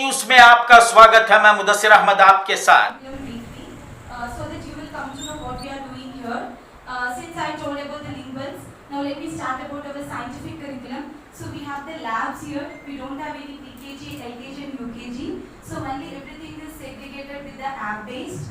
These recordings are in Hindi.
न्यूज में आपका स्वागत है। मैं मुदस्सिर अहमद आपके साथ। So that you will come to know what we are doing here. Since I told about the linguals, now let me start about our scientific curriculum. So we have the labs here. We don't have any PKG, LKG and UKG. So only everything is segregated with the app based,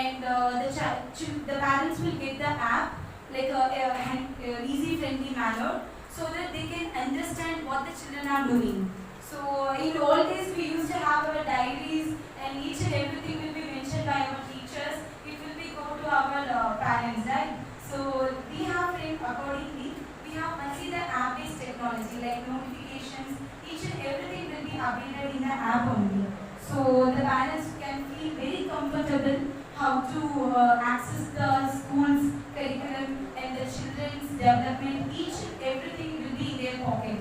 and the parents will get the app like a easy friendly manner, so that they can understand what the children are doing. So in old days we used to have our diaries, and each and everything will be mentioned by our teachers. It will be go to our parents, right? So we have accordingly, we have only the app-based technology like notifications. Each and everything will be updated in the app only. So the parents can feel very comfortable how to access the school's curriculum and the children's development. Each and everything will be in their pocket.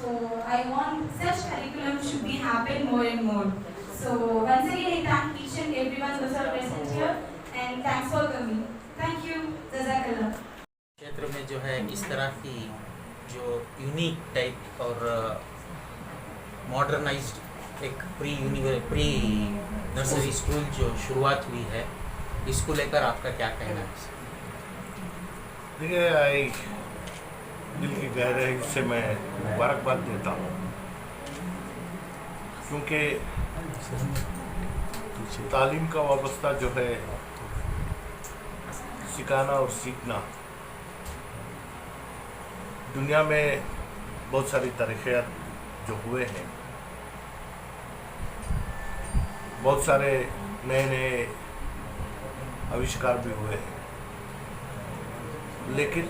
So I want such curriculum should be happen more and more. So once again I thank each and everyone who are present here, and thanks for coming. Thank you. Jazakallah. क्षेत्र में जो है इस तरह की जो यूनिक टाइप और मॉडर्नाइज्ड एक प्री नर्सरी स्कूल जो शुरुआत हुई है, इसको लेकर आपका क्या कहना है? देखिए, दिल की गहराई से मैं मुबारकबाद देता हूँ, क्योंकि तालीम का वाबस्ता जो है सिखाना और सीखना, दुनिया में बहुत सारी तरक्कियात जो हुए हैं, बहुत सारे नए नए आविष्कार भी हुए हैं, लेकिन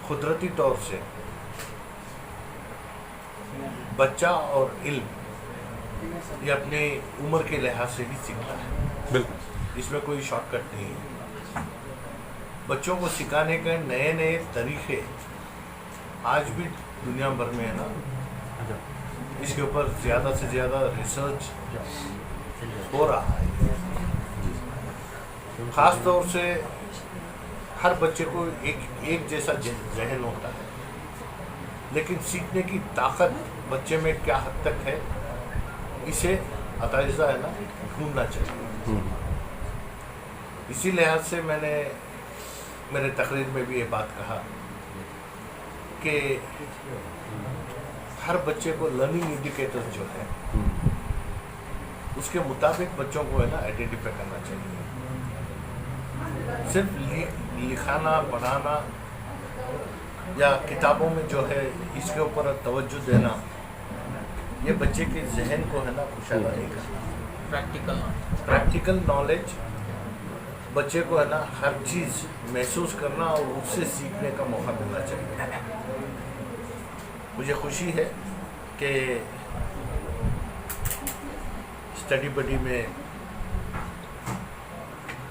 कुदरती तौर से बच्चा और इल्म ये अपने उम्र के लिहाज से ही सीखता है। बिल्कुल, इसमें कोई शॉर्टकट नहीं है। बच्चों को सिखाने के नए नए तरीके आज भी दुनिया भर में है ना, इसके ऊपर ज़्यादा से ज़्यादा रिसर्च हो रहा है। ख़ास तौर से हर बच्चे को एक जैसा जहन होता है, लेकिन सीखने की ताकत बच्चे में क्या हद तक है, इसे अताइज़ा है ना ढूंढना चाहिए। इसी लिहाज से मैंने मेरे तकरीर में भी ये बात कहा कि हर बच्चे को लर्निंग इंडिकेटर जो है उसके मुताबिक बच्चों को है ना आइडेंटिफाई करना चाहिए। सिर्फ लिखाना पढ़ाना या किताबों में जो है इसके ऊपर तवज्जो देना, ये बच्चे के जहन को है ना खुशहाल नहीं करना। प्रैक्टिकल नॉलेज बच्चे को है ना हर चीज़ महसूस करना और उससे सीखने का मौका मिलना चाहिए। मुझे खुशी है कि स्टडी बडी में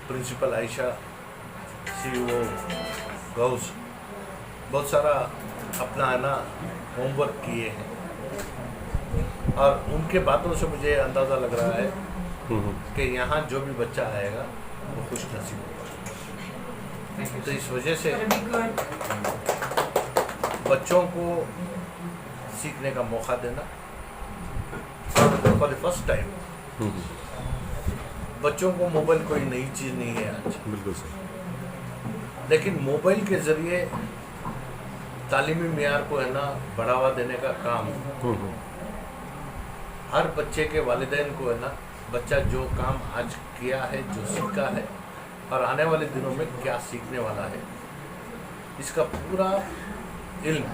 प्रिंसिपल आयशा, CEO गौस बहुत सारा अपना है ना होमवर्क किए हैं, और उनके बातों से मुझे अंदाज़ा लग रहा है कि यहाँ जो भी बच्चा आएगा वो खुश नसीब होगा। तो इस वजह से बच्चों को सीखने का मौका देना फॉर द फर्स्ट टाइम। बच्चों को मोबाइल कोई नई चीज़ नहीं है आज, बिल्कुल सही, लेकिन मोबाइल के ज़रिए तालीमी मेयार को है ना बढ़ावा देने का काम हर बच्चे के वालिदैन को है ना, बच्चा जो काम आज किया है, जो सीखा है और आने वाले दिनों में क्या सीखने वाला है, इसका पूरा इल्म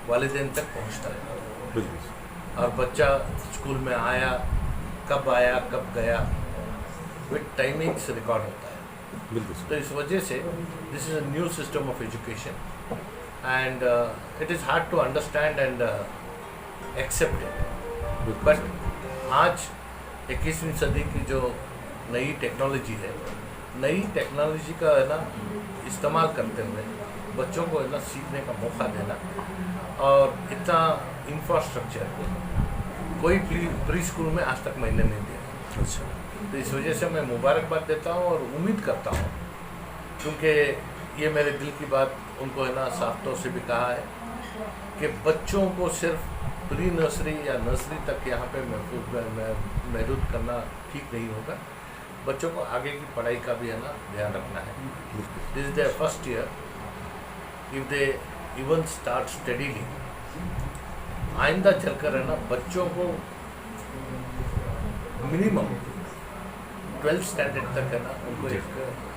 वालिदैन तक पहुंचता है। बिल्कुल। और बच्चा स्कूल में आया, कब गया, विद टाइमिंग्स रिकॉर्ड होता है। बिल्कुल। तो इस वजह से this is a new system of education, and it is hard to understand and accept it. But आज 21वीं सदी की जो नई टेक्नोलॉजी है, नई टेक्नोलॉजी का है ना इस्तेमाल करते हुए बच्चों को है ना सीखने का मौका देना, और इतना इंफ्रास्ट्रक्चर कोई प्री स्कूल में आज तक मैंने नहीं दिया। अच्छा, तो इस वजह से मैं मुबारकबाद देता हूँ और उम्मीद करता हूँ, क्योंकि ये मेरे दिल की बात उनको है ना साफ तौर से भी कहा है कि बच्चों को सिर्फ प्री नर्सरी या नर्सरी तक यहाँ पे महदूद करना ठीक नहीं होगा। बच्चों को आगे की पढ़ाई का भी है ना ध्यान रखना है। This is their first year, if they even start steadily, आइंदा चलकर है ना बच्चों को मिनिमम 12th स्टैंडर्ड तक है ना उनको एक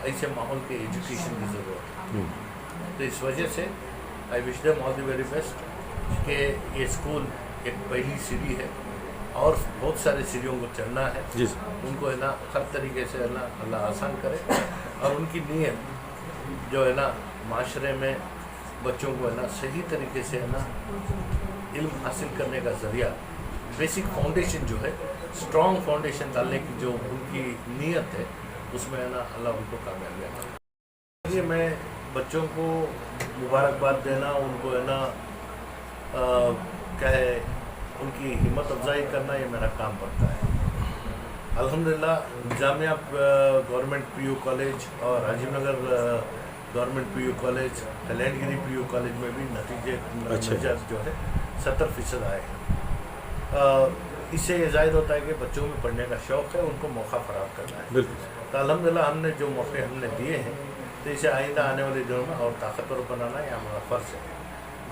ऐसे माहौल के एजुकेशन की ज़रूरत है। तो इस वजह से I wish them all the very best कि ये स्कूल एक पहली सीढ़ी है और बहुत सारे सीढ़ियों को चढ़ना है। उनको है ना हर तरीके से है ना अल्लाह आसान करे और उनकी नीयत जो है ना माशरे में बच्चों को है ना सही तरीके से है ना इल्म हासिल करने का ज़रिया, बेसिक फाउंडेशन जो है, स्ट्रॉन्ग फाउंडेशन डालने की जो उनकी नीयत है, उसमें है ना अल्लाह उनको कामयाबी आता है। मैं बच्चों को मुबारकबाद देना, उनको है ना क्या है उनकी हिम्मत अफजाई करना, ये मेरा काम पड़ता है। अल्हम्दुलिल्लाह जामिया गवर्नमेंट पीयू कॉलेज और Rajiv Nagar government PU college, लैंडगिरी पीयू कॉलेज में भी नतीजे जो है 70% आए हैं। इससे ये जाहिर होता है कि बच्चों में पढ़ने का शौक़ है, उनको मौका फराहम करना है। तो अल्हम्दुलिल्लाह हमने जो मौके हमने दिए हैं, तो इसे आइंदा आने वाले दिनों में और ताकतवर बनाना ये हमारा फ़र्ज़ है।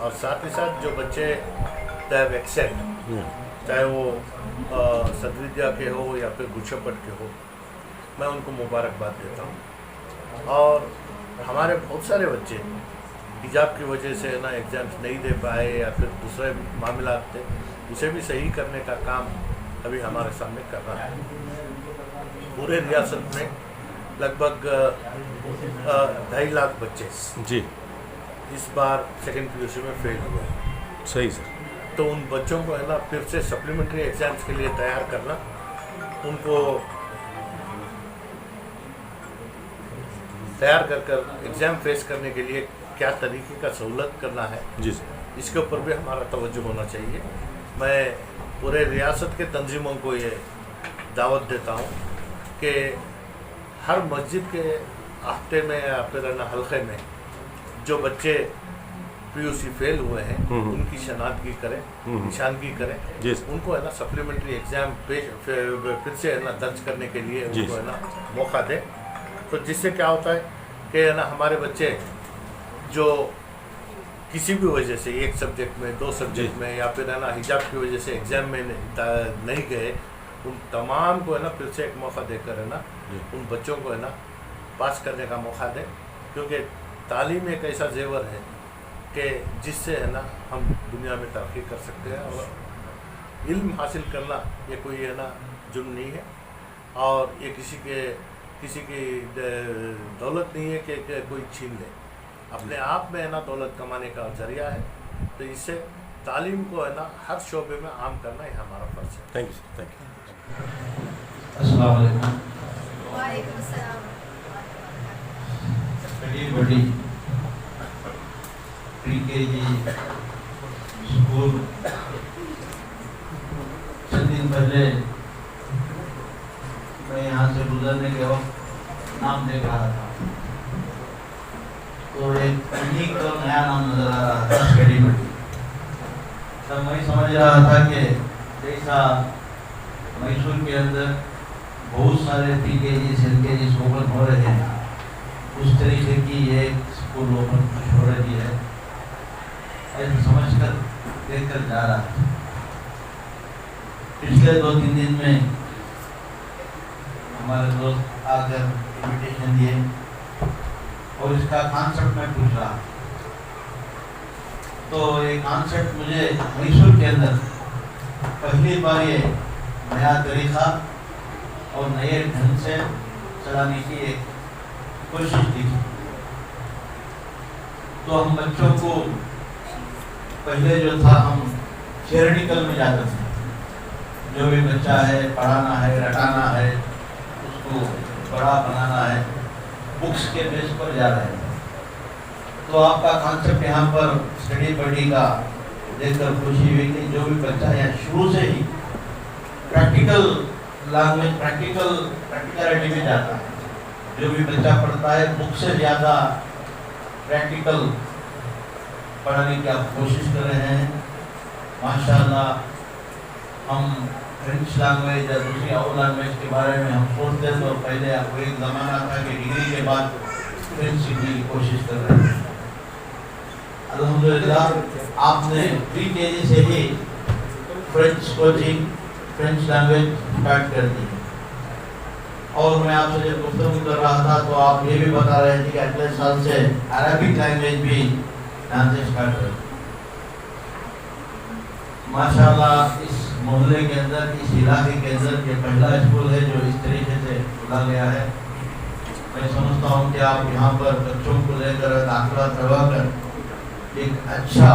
और साथ ही साथ जो बच्चे दैव एक्सेल, चाहे वो सदविद्या के हो या फिर गुच्छपट के हो, मैं उनको मुबारकबाद देता हूँ। और हमारे बहुत सारे बच्चे हिजाब की वजह से ना एग्ज़ाम्स नहीं दे पाए या फिर दूसरे मामला थे, उसे भी सही करने का काम अभी हमारे सामने कर रहा है। पूरे रियासत में लगभग 2.5 लाख बच्चे जी इस बार सेकेंड पीयूसी में फेल हुए। सही सर। तो उन बच्चों को है ना फिर से सप्लीमेंट्री एग्ज़ाम्स के लिए तैयार करना, उनको तैयार कर एग्ज़ाम फेस करने के लिए क्या तरीके का सहूलत करना है जी सर, इसके ऊपर भी हमारा तवज्जो होना चाहिए। मैं पूरे रियासत के तंजीमों को ये दावत देता हूँ कि हर मस्जिद के हफ्ते में या फिर ना हल्के में जो बच्चे पीयूसी फेल हुए हैं उनकी शनाख्ती करें, निशानगी करें, उनको है ना सप्लीमेंट्री एग्ज़ाम फिर से है ना दर्ज करने के लिए उनको है ना मौका दें। तो जिससे क्या होता है कि है ना हमारे बच्चे जो किसी भी वजह से एक सब्जेक्ट में, 2 सब्जेक्ट में या फिर है ना हिजाब की वजह से एग्ज़ाम में नहीं गए, उन तमाम को है ना फिर से एक मौका देकर है ना उन बच्चों को है ना पास करने का मौका दें। क्योंकि तालीम एक ऐसा जेवर है कि जिससे है ना हम दुनिया में तरक्की कर सकते हैं। और इल्म हासिल करना ये कोई है ना जुर्म नहीं है और ये किसी की दौलत नहीं है कि कोई छीन ले। अपने आप में है ना दौलत कमाने का जरिया है। तो इससे तालीम को है ना हर शोबे में आम करना ये हमारा फ़र्ज़ है। Thank you thank you. अस्सलाम वालेकुम। वालेकुम अस्सलाम। बड़ी प्री-केजी स्कूल चंद दिन पहले मैं यहाँ से गुजरने के वक्त नाम देख रहा था, तो एक यूनिक और नया नाम नजर आ रहा था, स्टडी बडी। तब मैं समझ रहा था कि जैसा मैसूर के अंदर बहुत सारे प्री-केजी एल-केजी ओपन हो रहे हैं, उस तरीके की एक स्कूल ओपन हो रही है, ऐसा समझकर देखकर जा रहा था। पिछले 2-3 दिन में हमारे दोस्त आकर इन्विटेशन दिए और इसका कॉन्सेप्ट मैं पूछ रहा। तो ये कॉन्सेप्ट मुझे मैसूर के अंदर पहली बार ये नया तरीका और नए ढंग से चलाने की एक कोशिश दिखी। तो हम बच्चों को पहले जो था हम थियोरेटिकल में जाते थे, जो भी बच्चा है पढ़ाना है, रटाना है, उसको बड़ा बनाना है, बुक्स के बेस पर जा रहे हैं। तो आपका कॉन्सेप्ट यहाँ पर स्टडी बडी का देखकर खुशी हुई कि जो भी बच्चा यहाँ शुरू से ही प्रैक्टिकल लैंग्वेज, प्रैक्टिकलिटी में जाता है, जो भी बच्चा पढ़ता है बुक से ज़्यादा प्रैक्टिकल पढ़ाने की आप कोशिश कर रहे हैं। माशाल्लाह हम फ्रेंच लैंग्वेज या दूसरी और लैंग्वेज के बारे में हम सोचते तो पहले आपको एक ज़माना था कि डिग्री के बाद फ्रेंच सीखने की कोशिश कर रहे थे। अल्हम्दुलिल्लाह आपने प्री केजी से ही French coaching, French language start कर दी। और मैं आपसे जब गुफ्तगू कर रहा था तो आप ये भी बता रहे थे कि अगले साल से अरबिक लैंग्वेज भी यहाँ से स्टार्ट कर। माशाल्लाह इस मोहल्ले के अंदर, इस इलाके के अंदर ये पहला स्कूल है जो इस तरीके से खुला गया है। मैं समझता हूँ कि आप यहाँ पर बच्चों को लेकर दाखिला करवा कर एक अच्छा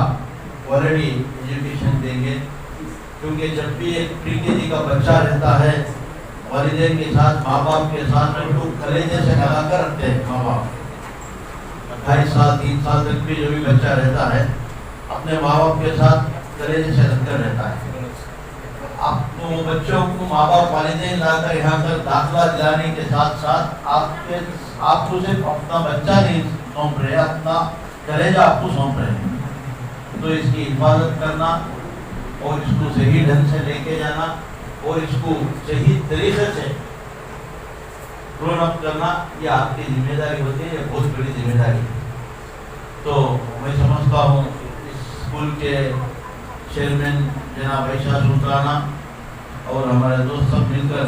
क्वालिटी एजुकेशन देंगे, क्योंकि जब भी एक प्री केजी का बच्चा रहता है वालिदैन के साथ, माँ बाप के साथ में लोग कलेजे से लगा कर रखते हैं। माँ बाप 2.5 साल 3 साल तक भी जो भी बच्चा रहता है अपने माँ बाप के साथ कलेजे से लगकर रहता है। आप तो बच्चों को माँ बाप वालिदैन लाकर यहाँ तक दाखिला दिलाने के साथ साथ आपको सिर्फ अपना बच्चा नहीं सौंप रहे, अपना कलेजा आपको सौंप रहे हैं। तो इसकी हिफाजत करना और इसको सही ढंग से लेके जाना और इसको सही तरीके से ग्रोन अप करना, ये आपकी जिम्मेदारी होती है, ये बहुत बड़ी जिम्मेदारी है। तो मैं समझता हूँ इस स्कूल के चेयरमैन जनाब ऐशा सुल्ताना और हमारे दोस्त सब मिलकर,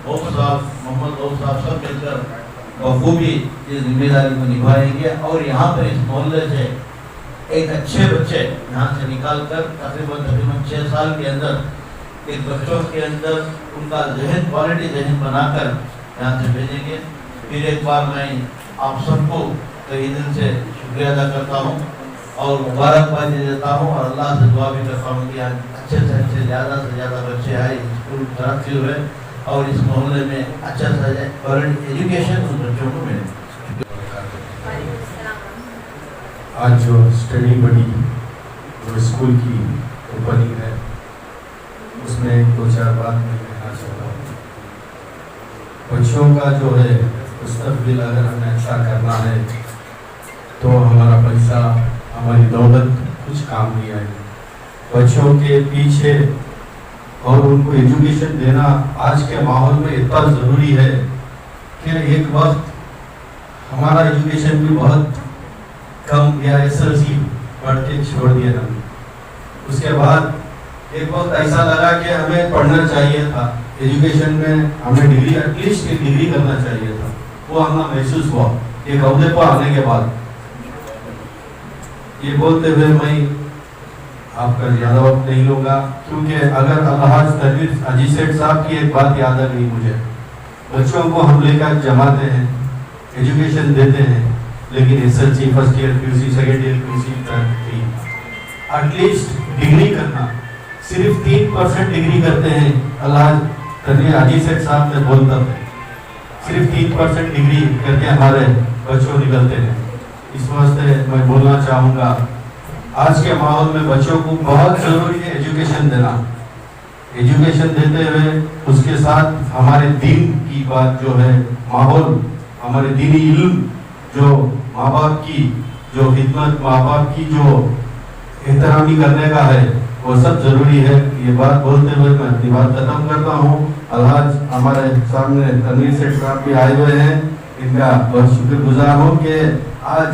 गौस साहब, मोहम्मद गौस साहब सब मिलकर बखूबी इस जिम्मेदारी को निभाएंगे। और यहाँ पर इस मोहल्ले से एक अच्छे बच्चे यहाँ से निकाल कर तकरीबन 6 साल के अंदर एक बच्चों के अंदर उनका जहन, क्वालिटी जहन बनाकर यहाँ से भेजेंगे। फिर एक बार मैं आप सबको तहे दिल से शुक्रिया अदा करता हूँ और मुबारकबाद देता हूँ और अल्लाह से दुआ भी करता हूँ कि अच्छे से अच्छे, ज़्यादा से ज़्यादा बच्चे आए, स्कूल तरक्की हुए और इस मोहल्ले में अच्छा से क्वालिटी एजुकेशन उन बच्चों को मिले। आज जो स्टडी बडी जो स्कूल की ओपनिंग है उसमें 2-4 बात मैं कहना चाहता हूँ। बच्चों का जो है मुस्तकबिल अगर हमें अच्छा करना है तो हमारा पैसा, हमारी दौलत कुछ काम नहीं आएगी। बच्चों के पीछे और उनको एजुकेशन देना आज के माहौल में इतना ज़रूरी है कि एक वक्त हमारा एजुकेशन भी बहुत कम या SLC पढ़ के छोड़ दिया हमने। उसके बाद एक वक्त ऐसा लगा कि हमें पढ़ना चाहिए था, एजुकेशन में हमें डिग्री, एटलीस्ट एक डिग्री करना चाहिए था। वो हमें महसूस हुआ एक अहदे पर आने के बाद। ये बोलते हुए मैं आपका ज़्यादा वक्त नहीं लूँगा, क्योंकि अगर अलहाज तनवीर हाजी सेठ साहब की एक बात याद आ गई मुझे। बच्चों को हम लेकर जमाते हैं, एजुकेशन देते हैं, लेकिन SLC first year QC, second year QC तक एटलीस्ट डिग्री करना, सिर्फ 3% डिग्री करते हैं। अल्लाह तनवीर हाजी सेठ साहब ने बोलता है सिर्फ 3% डिग्री करके हमारे बच्चों निकलते हैं। इस वास्ते मैं बोलना चाहूँगा आज के माहौल में बच्चों को बहुत ज़रूरी है एजुकेशन देना। एजुकेशन देते हुए उसके साथ हमारे दीन की बात जो है, माहौल, हमारे दीनी इल्म, जो माँ बाप की जो खिदमत, माँ बाप की जो एहतरामी करने का है, वो सब जरूरी है। ये बात बोलते हुए मैं अपनी बात खत्म करता हूँ। अलहाज हमारे सामने तनवीर सेठ साहब भी आए हुए हैं, इनका बहुत शुक्रगुजार हूँ कि आज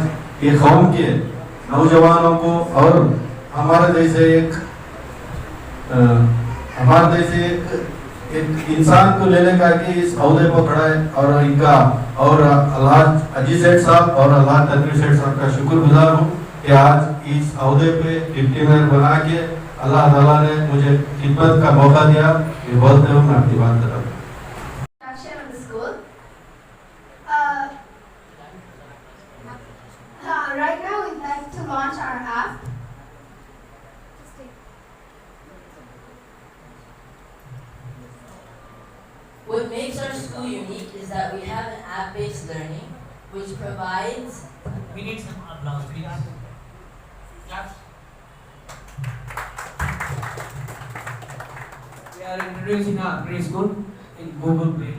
ये कौम के नौजवानों को और हमारे जैसे एक इंसान को लेने का कि इस अहदे पर खड़ा है और इनका और अलहाज हाजी सेठ साहब और अलहाज तनवीर सेठ साहब का शुक्रगुजार हूँ कि आज इस अहदे पे डिप्टी मेयर बना के अल्लाह ताला ने मुझे खिदमत का मौका दिया। ये बोलते हुए मैं अपनी बात करता हूँ। Right now we'd like to launch our app. What makes our school unique is that we have an app-based learning which provides... We need some applause, please. Claps. We are introducing our preschool in Google Play.